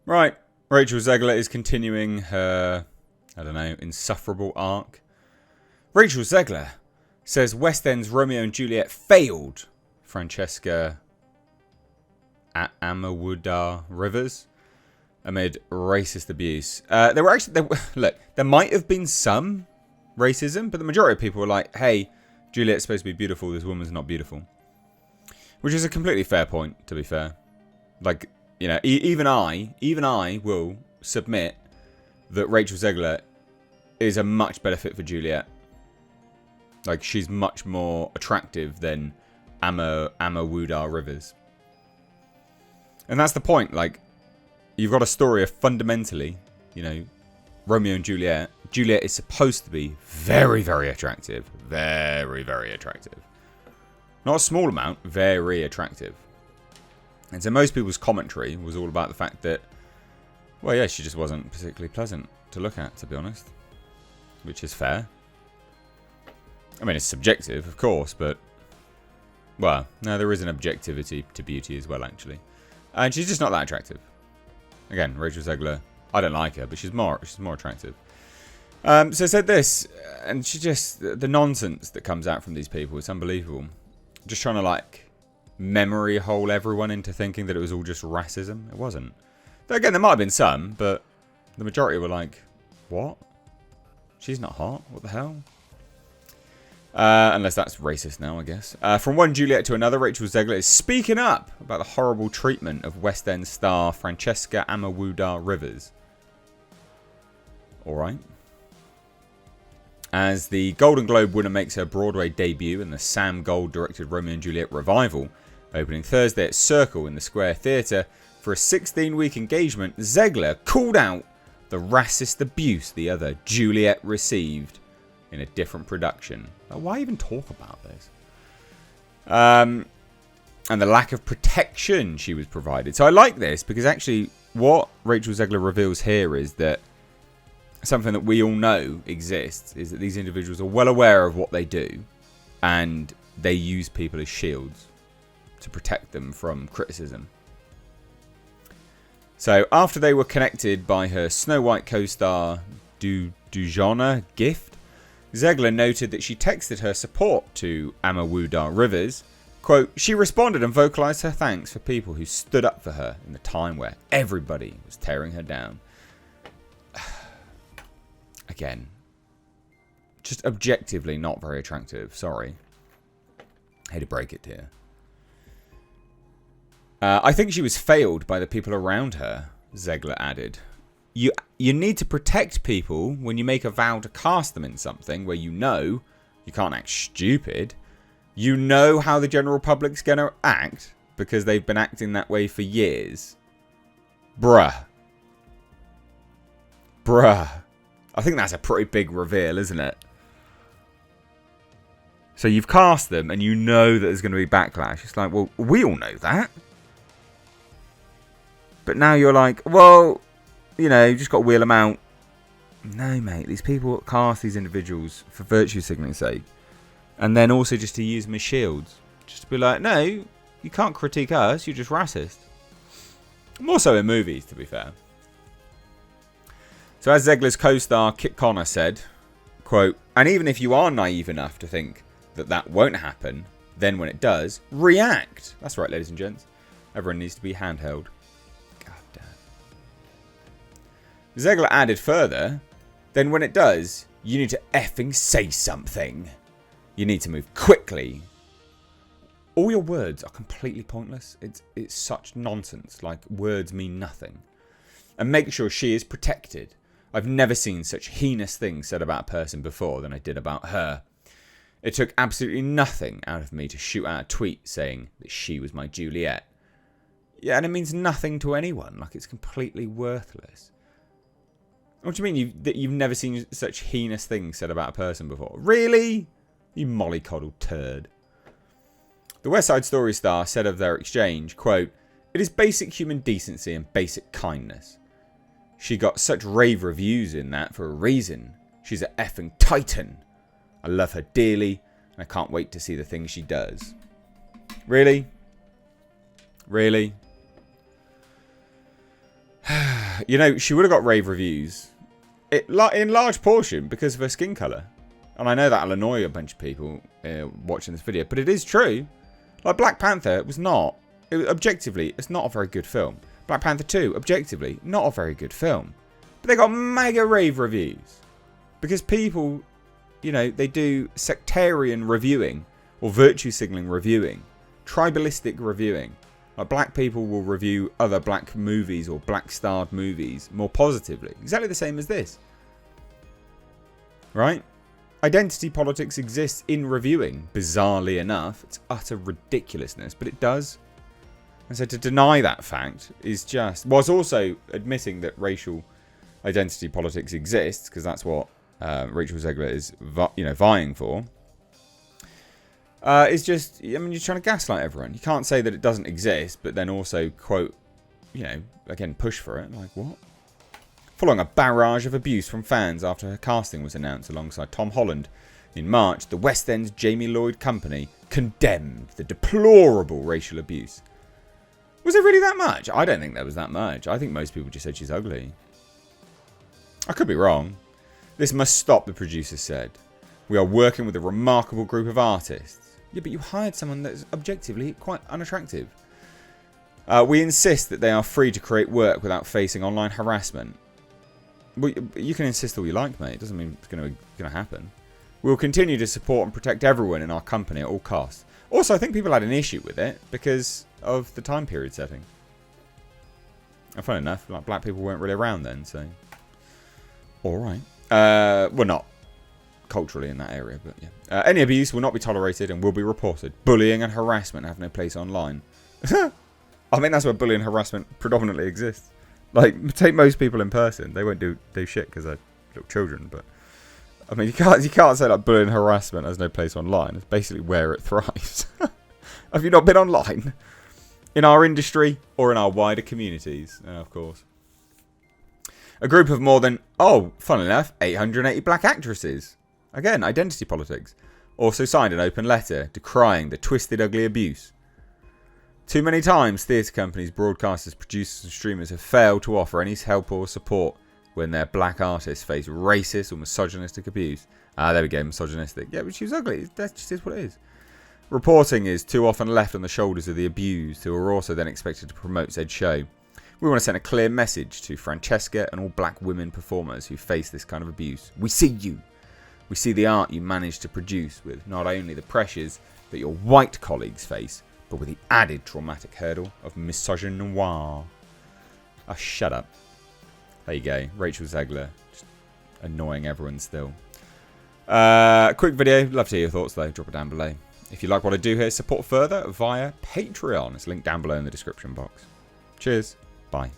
Right. Rachel Zegler is continuing her, I don't know, insufferable arc. Rachel Zegler says West End's Romeo and Juliet failed Francesca Amewudah-Rivers amid racist abuse. There might have been some racism, but the majority of people were like, hey, Juliet's supposed to be beautiful, this woman's not beautiful. Which is a completely fair point, to be fair. Like, you know, even I will submit that Rachel Zegler is a much better fit for Juliet. Like, she's much more attractive than Amewudah-Rivers. And that's the point. Like, you've got a story of fundamentally, you know, Romeo and Juliet. Juliet is supposed to be very, very attractive. Very, very attractive. Not a small amount, very attractive. And so most people's commentary was all about the fact that, well, yeah, she just wasn't particularly pleasant to look at, to be honest. Which is fair. I mean, it's subjective, of course, but, well, no, there is an objectivity to beauty as well, actually. And she's just not that attractive. Again, Rachel Zegler, I don't like her, but she's more attractive. So I said this, and she just, the nonsense that comes out from these people, it's unbelievable. Just trying to, like, memory hole everyone into thinking that it was all just racism. It wasn't. Though, again, there might have been some, but the majority were like, what? She's not hot? What the hell? Unless that's racist now, I guess. From one Juliet to another, Rachel Zegler is speaking up about the horrible treatment of West End star Francesca Amewudah-Rivers. Alright. As the Golden Globe winner makes her Broadway debut in the Sam Gold-directed Romeo and Juliet revival, opening Thursday at Circle in the Square Theatre for a 16-week engagement, Zegler called out the racist abuse the other Juliet received in a different production. Like, why even talk about this? And the lack of protection she was provided. So I like this because actually what Rachel Zegler reveals here is that something that we all know exists is that these individuals are well aware of what they do and they use people as shields to protect them from criticism. So after they were connected by her Snow White co-star Dujana gift, Zegler noted that she texted her support to Amewudah-Rivers. Quote, she responded and vocalized her thanks for people who stood up for her in the time where everybody was tearing her down. Again, just objectively not very attractive. Sorry. Hate to break it to you. I think she was failed by the people around her, Zegler added. You need to protect people when you make a vow to cast them in something where you know you can't act stupid. You know how the general public's going to act because they've been acting that way for years. Bruh. I think that's a pretty big reveal, isn't it? So you've cast them and you know that there's going to be backlash. It's like, well, we all know that. But now you're like, well, you know, you just got to wheel them out. No, mate. These people cast these individuals for virtue signaling's sake. And then also just to use them as shields. Just to be like, no, you can't critique us. You're just racist. More so in movies, to be fair. So as Zegler's co-star Kit Connor said, quote, and even if you are naive enough to think that that won't happen, then when it does, react. That's right, ladies and gents. Everyone needs to be handheld. Zegler added further, then when it does, you need to effing say something. You need to move quickly. All your words are completely pointless. It's such nonsense, like words mean nothing. And make sure she is protected. I've never seen such heinous things said about a person before than I did about her. It took absolutely nothing out of me to shoot out a tweet saying that she was my Juliet. Yeah, and it means nothing to anyone, like it's completely worthless. What do you mean that you've never seen such heinous things said about a person before? Really? You mollycoddled turd. The West Side Story star said of their exchange, quote, it is basic human decency and basic kindness. She got such rave reviews in that for a reason. She's an effing titan. I love her dearly and I can't wait to see the things she does. Really? Really? You know, she would have got rave reviews in large portion because of her skin colour. And I know that'll annoy a bunch of people watching this video, but it is true. Like, Black Panther was not, objectively, it's not a very good film. Black Panther 2, objectively, not a very good film. But they got mega rave reviews. Because people, you know, they do sectarian reviewing, or virtue signalling reviewing, tribalistic reviewing. Like, black people will review other black movies or black-starred movies more positively. Exactly the same as this. Right? Identity politics exists in reviewing, bizarrely enough. It's utter ridiculousness, but it does. And so to deny that fact is just... whilst also admitting that racial identity politics exists, because that's what Rachel Zegler is vying for, is just... I mean, you're trying to gaslight everyone. You can't say that it doesn't exist, but then also, quote, you know, again, push for it. Like, what? Following a barrage of abuse from fans after her casting was announced alongside Tom Holland in March, the West End's Jamie Lloyd Company condemned the deplorable racial abuse. Was it really that much? I don't think there was that much. I think most people just said she's ugly. I could be wrong. This must stop, the producer said. We are working with a remarkable group of artists. Yeah, but you hired someone that's objectively quite unattractive. We insist that they are free to create work without facing online harassment. Well, you can insist all you like, mate. It doesn't mean it's going to happen. We will continue to support and protect everyone in our company at all costs. Also, I think people had an issue with it because of the time period setting. And funny enough, like, black people weren't really around then, so... Alright. Well, not culturally in that area, but yeah. Any abuse will not be tolerated and will be reported. Bullying and harassment have no place online. I think that's where bullying and harassment predominantly exists. Like, take most people in person. They won't do shit because they're little children, but... I mean, you can't say, like, bullying and harassment has no place online. It's basically where it thrives. Have you not been online? In our industry or in our wider communities? Of course. A group of more than, funnily enough, 880 black actresses. Again, identity politics. Also signed an open letter decrying the twisted, ugly abuse. Too many times, theatre companies, broadcasters, producers and streamers have failed to offer any help or support when their black artists face racist or misogynistic abuse. There we go, misogynistic. Yeah, but she was ugly. That just is what it is. Reporting is too often left on the shoulders of the abused, who are also then expected to promote said show. We want to send a clear message to Francesca and all black women performers who face this kind of abuse. We see you. We see the art you managed to produce with not only the pressures that your white colleagues face, but with the added traumatic hurdle of misogynoir. Oh, shut up. There you go. Rachel Zegler. Just annoying everyone still. Quick video. Love to hear your thoughts though. Drop it down below. If you like what I do here, support further via Patreon. It's linked down below in the description box. Cheers. Bye.